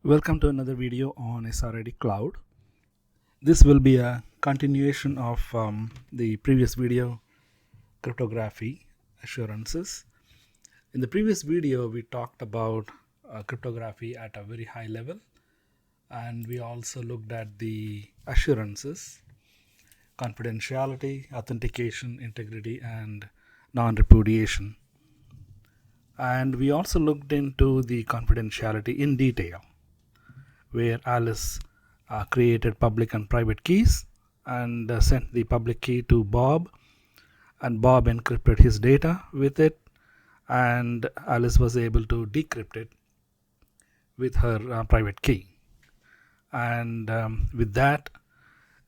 Welcome to another video on SRID Cloud. This will be a continuation of the previous video, Cryptography Assurances. In the previous video, we talked about cryptography at a very high level, and we also looked at the assurances, confidentiality, authentication, integrity, and non-repudiation. And we also looked into the confidentiality in detail, where Alice created public and private keys and sent the public key to Bob, and Bob encrypted his data with it, and Alice was able to decrypt it with her private key. And with that,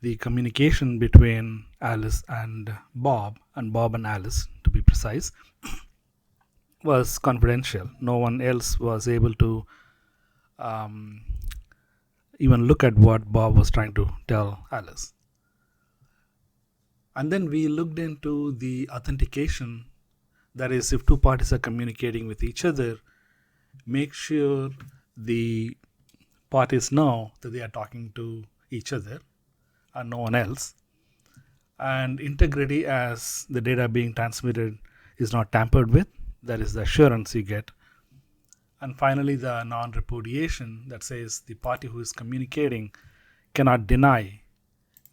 the communication between Alice and Bob and Alice, to be precise, was confidential. No one else was able to even look at what Bob was trying to tell Alice. And then we looked into the authentication. That is, if two parties are communicating with each other, make sure the parties know that they are talking to each other and no one else. And integrity, as the data being transmitted is not tampered with. That is the assurance you get. And finally, the non-repudiation, that says the party who is communicating cannot deny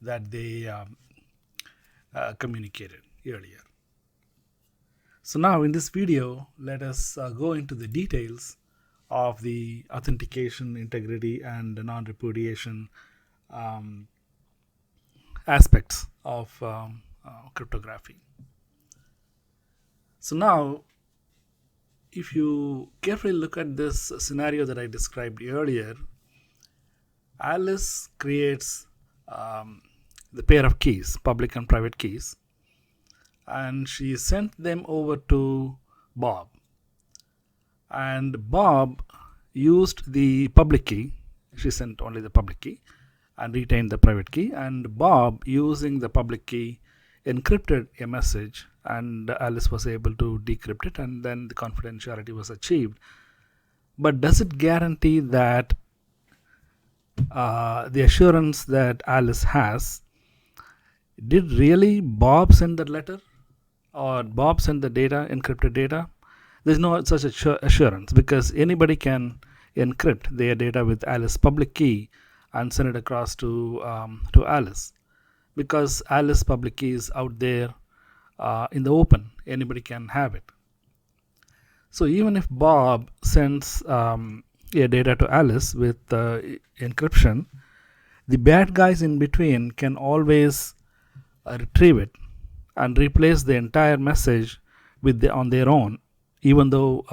that they communicated earlier. So now in this video, let us go into the details of the authentication, integrity, and non-repudiation aspects of cryptography. So now, if you carefully look at this scenario that I described earlier, Alice creates the pair of keys, public and private keys, and she sent them over to Bob. And Bob used the public key. She sent only the public key and retained the private key. And Bob, using the public key, encrypted a message, and Alice was able to decrypt it, and then the confidentiality was achieved. But does it guarantee that the assurance that Alice has, did really Bob send the letter, or Bob send the data, encrypted data? There's no such assurance, because anybody can encrypt their data with Alice's public key and send it across to Alice, because Alice's public key is out there in the open. Anybody can have it. So even if Bob sends data to Alice with encryption, the bad guys in between can always retrieve it and replace the entire message with on their own, even though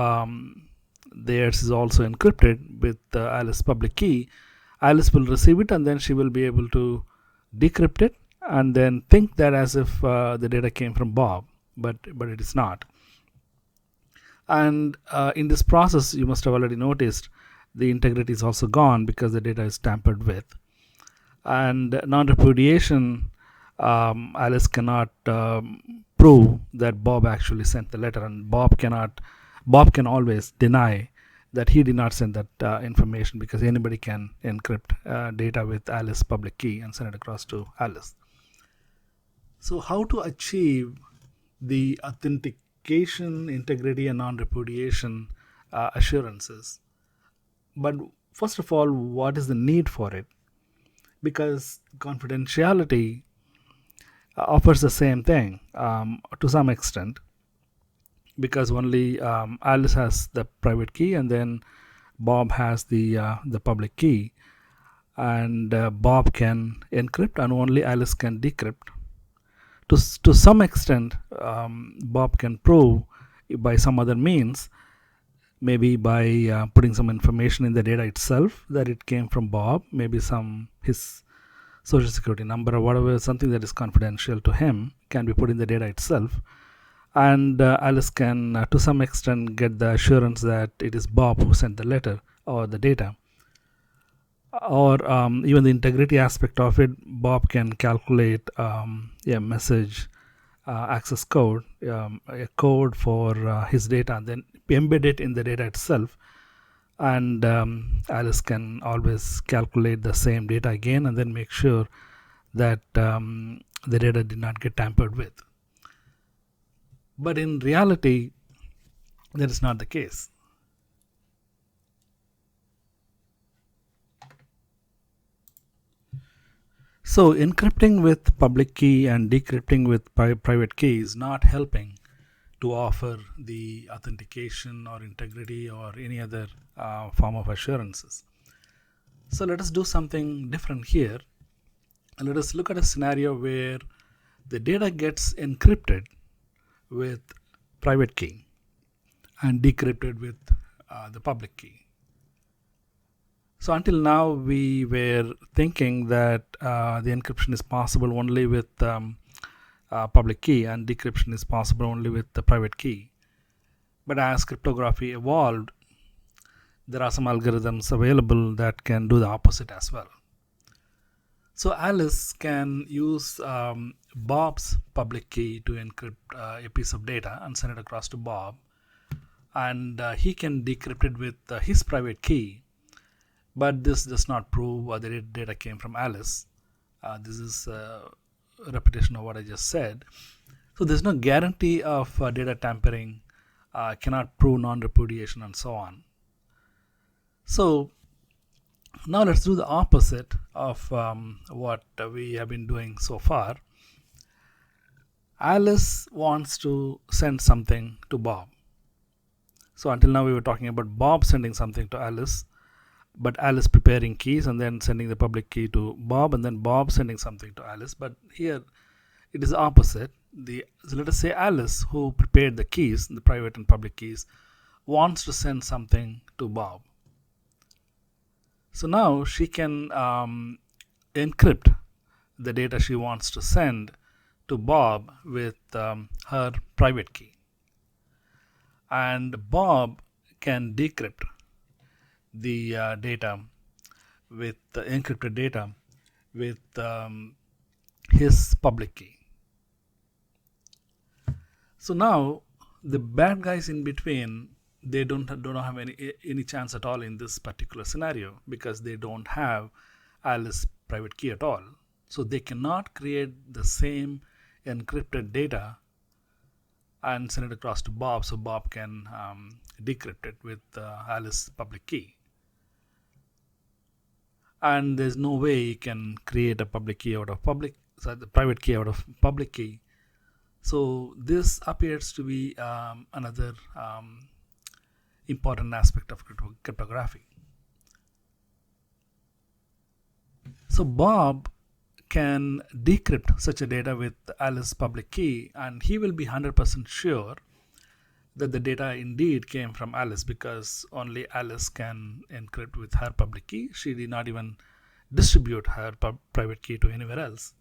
theirs is also encrypted with Alice's public key. Alice will receive it, and then she will be able to decrypt it and then think that as if the data came from Bob, but it is not. And in this process, you must have already noticed the integrity is also gone, because the data is tampered with. And non-repudiation, Alice cannot prove that Bob actually sent the letter, and Bob can always deny that he did not send that information, because anybody can encrypt data with Alice's public key and send it across to Alice. So how to achieve the authentication, integrity, and non-repudiation assurances? But first of all, what is the need for it? Because confidentiality offers the same thing to some extent, because only Alice has the private key, and then Bob has the public key, and Bob can encrypt and only Alice can decrypt. To some extent, Bob can prove by some other means, maybe by putting some information in the data itself that it came from Bob, maybe his social security number or whatever, something that is confidential to him can be put in the data itself, and Alice can to some extent get the assurance that it is Bob who sent the letter or the data. Or even the integrity aspect of it, Bob can calculate a message access code, a code for his data, and then embed it in the data itself, and Alice can always calculate the same data again and then make sure that the data did not get tampered with. But in reality, that is not the case. So encrypting with public key and decrypting with private key is not helping to offer the authentication or integrity or any other form of assurances. So let us do something different here. Let us look at a scenario where the data gets encrypted with private key and decrypted with the public key. So until now, we were thinking that the encryption is possible only with public key and decryption is possible only with the private key. But as cryptography evolved, there are some algorithms available that can do the opposite as well. So Alice can use Bob's public key to encrypt a piece of data and send it across to Bob, and he can decrypt it with his private key. But this does not prove the data came from Alice. This is a repetition of what I just said. So there's no guarantee of data tampering, cannot prove non-repudiation, and so on. So now let's do the opposite of what we have been doing so far. Alice wants to send something to Bob. So until now we were talking about Bob sending something to Alice, but Alice preparing keys and then sending the public key to Bob, and then Bob sending something to Alice. But here it is opposite. So let us say Alice, who prepared the keys, the private and public keys, wants to send something to Bob. So now she can encrypt the data she wants to send to Bob with her private key. And Bob can decrypt the data with the encrypted data with his public key. So now the bad guys in between, they don't have any chance at all in this particular scenario because they don't have Alice's private key at all. So they cannot create the same encrypted data and send it across to Bob so Bob can decrypt it with Alice's public key. And there's no way you can create a public key out of the private key out of public key. So this appears to be another important aspect of cryptography. So Bob can decrypt such a data with Alice's public key, and he will be 100% sure that the data indeed came from Alice because only Alice can encrypt with her public key. She did not even distribute her private key to anywhere else.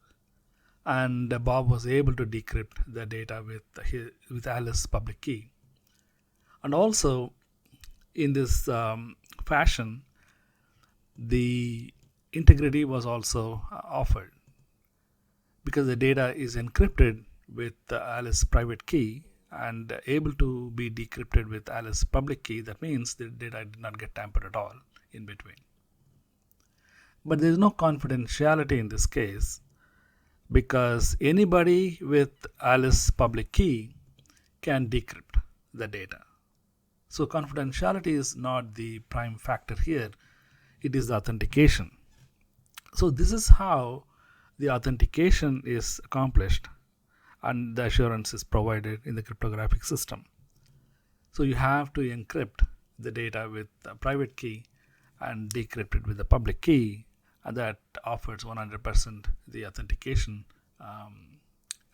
And Bob was able to decrypt the data with Alice's public key. And also, in this fashion, the integrity was also offered because the data is encrypted with Alice's private key and able to be decrypted with Alice's public key. That means the data did not get tampered at all in between. But there is no confidentiality in this case because anybody with Alice's public key can decrypt the data. So confidentiality is not the prime factor here. It is the authentication. So this is how the authentication is accomplished and the assurance is provided in the cryptographic system. So you have to encrypt the data with a private key and decrypt it with the public key, and that offers 100% the authentication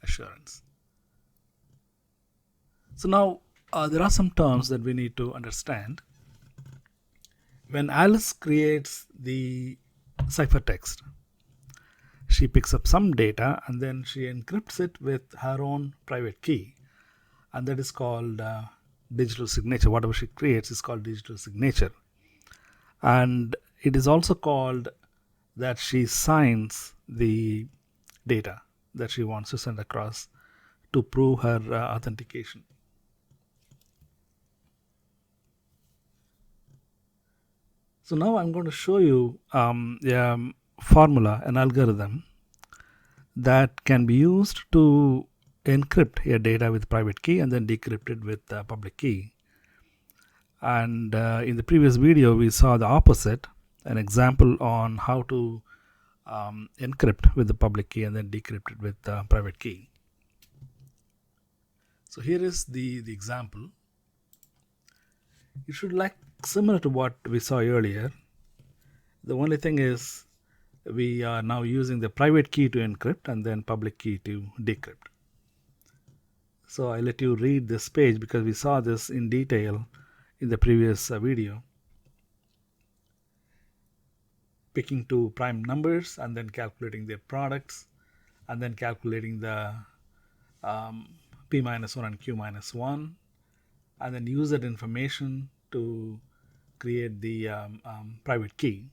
assurance. So now there are some terms that we need to understand. When Alice creates the ciphertext, she picks up some data and then she encrypts it with her own private key, and that is called digital signature. Whatever she creates is called digital signature. And it is also called that she signs the data that she wants to send across to prove her authentication. So now I'm going to show you a formula, an algorithm that can be used to encrypt your data with private key and then decrypt it with public key. And in the previous video, we saw the opposite, an example on how to encrypt with the public key and then decrypt it with private key. So here is the example. It should like similar to what we saw earlier. The only thing is we are now using the private key to encrypt and then public key to decrypt. So I let you read this page because we saw this in detail in the previous video. Picking two prime numbers and then calculating their products and then calculating the p minus 1 and q minus 1 and then use that information to create the private key,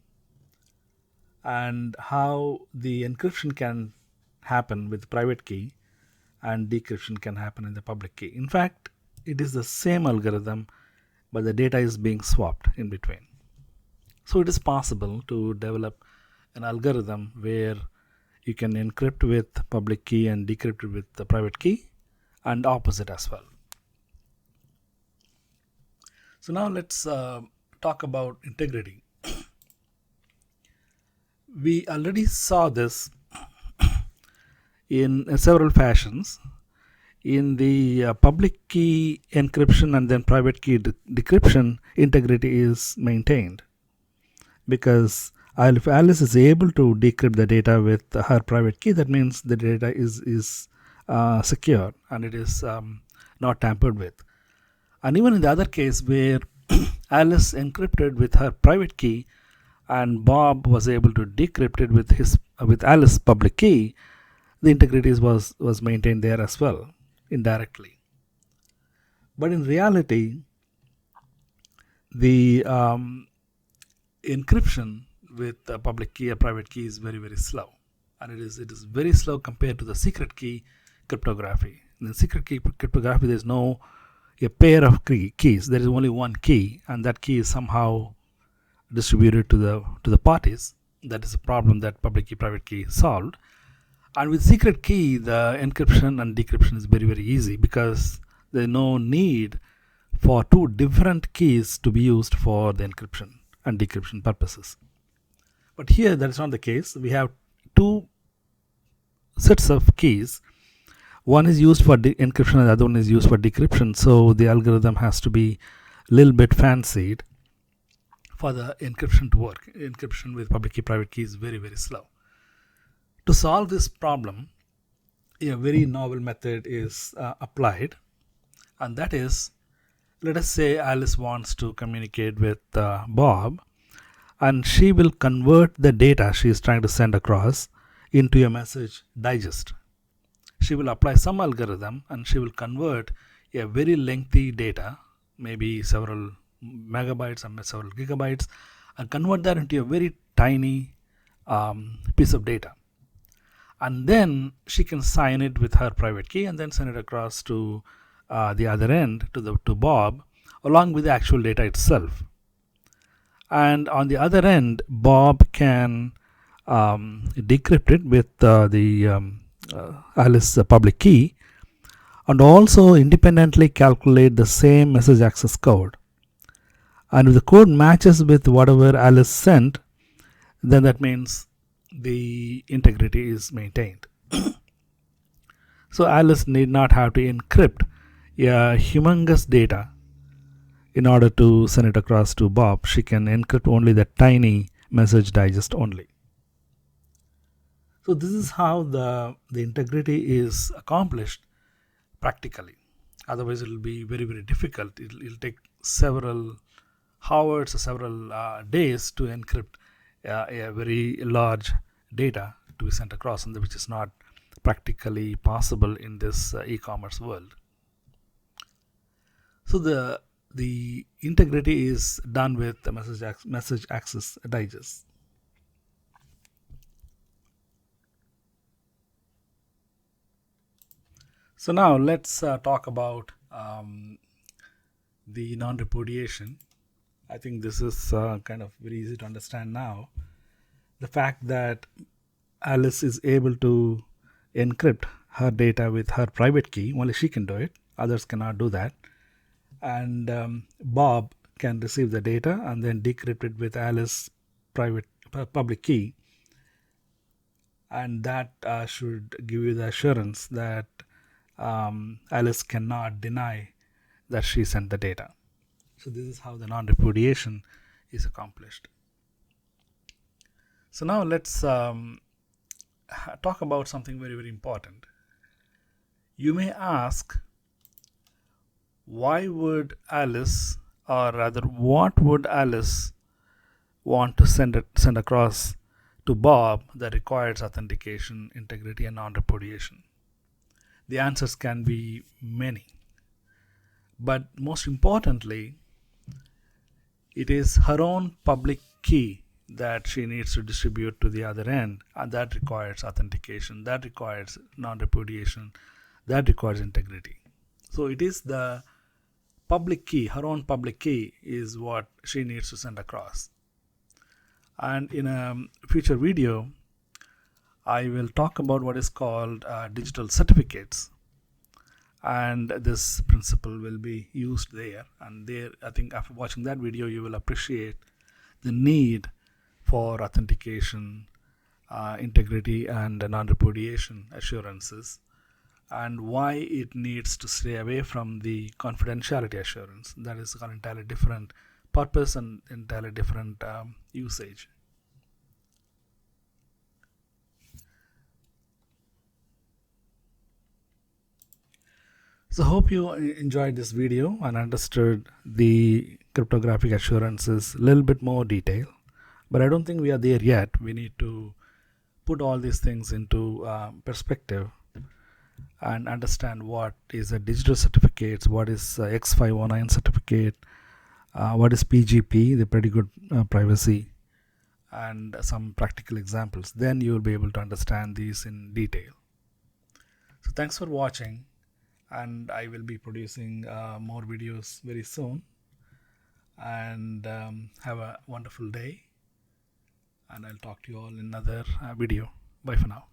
and how the encryption can happen with private key and decryption can happen in the public key. In fact, it is the same algorithm, but the data is being swapped in between. So it is possible to develop an algorithm where you can encrypt with public key and decrypt it with the private key, and opposite as well. So now let's talk about integrity. We already saw this in several fashions. In the public key encryption and then private key decryption, integrity is maintained, because if Alice is able to decrypt the data with her private key, that means the data is secure and it is not tampered with. And even in the other case where Alice encrypted with her private key and Bob was able to decrypt it with Alice's public key, the integrity was maintained there as well, indirectly. But in reality, the encryption with the public key or private key is very, very slow, and it is very slow compared to the secret key cryptography. In the secret key cryptography, there is no a pair of keys. There is only one key, and that key is somehow distributed to the parties. That is a problem that public key private key solved. And with secret key, the encryption and decryption is very, very easy, because there is no need for two different keys to be used for the encryption and decryption purposes. But here that is not the case. We have two sets of keys. One is used for encryption and the other one is used for decryption. So the algorithm has to be a little bit fancied for the encryption to work. Encryption with public key private key is very, very slow. To solve this problem, a very novel method is applied, and that is, let us say Alice wants to communicate with Bob, and she will convert the data she is trying to send across into a message digest. She will apply some algorithm and she will convert a very lengthy data, maybe several megabytes and several gigabytes, and convert that into a very tiny piece of data. And then she can sign it with her private key and then send it across to the other end, to Bob, along with the actual data itself. And on the other end, Bob can decrypt it with the Alice public key, and also independently calculate the same message access code. And if the code matches with whatever Alice sent, then that means the integrity is maintained. So Alice need not have to encrypt a humongous data in order to send it across to Bob. She can encrypt only the tiny message digest only. So this is how the integrity is accomplished practically. Otherwise it will be very, very difficult. It will take several hours or several days to encrypt a very large data to be sent across, and which is not practically possible in this e-commerce world. So the integrity is done with the message access digest. So now let's talk about the non-repudiation. I think this is kind of very easy to understand now. The fact that Alice is able to encrypt her data with her private key, only she can do it, others cannot do that. And Bob can receive the data and then decrypt it with Alice's public key, and that should give you the assurance that Alice cannot deny that she sent the data. So this is how the non-repudiation is accomplished. So now let's talk about something very, very important. You may ask, why would Alice, or rather, what would Alice want to send across to Bob that requires authentication, integrity, and non-repudiation? The answers can be many, but most importantly, it is her own public key that she needs to distribute to the other end, and that requires authentication, that requires non-repudiation, that requires integrity. So it is the public key, her own public key, is what she needs to send across. And in a future video, I will talk about what is called digital certificates, and this principle will be used there. And there, I think after watching that video, you will appreciate the need for authentication, integrity, and non-repudiation assurances, and why it needs to stay away from the confidentiality assurance. That is an entirely different purpose and entirely different usage. So hope you enjoyed this video and understood the cryptographic assurances a little bit more detail. But I don't think we are there yet. We need to put all these things into perspective and understand what is a digital certificate, what is X509 certificate, what is PGP, the pretty good privacy, and some practical examples. Then you will be able to understand these in detail. So thanks for watching, and I will be producing more videos very soon. And have a wonderful day, and I'll talk to you all in another video. Bye for now.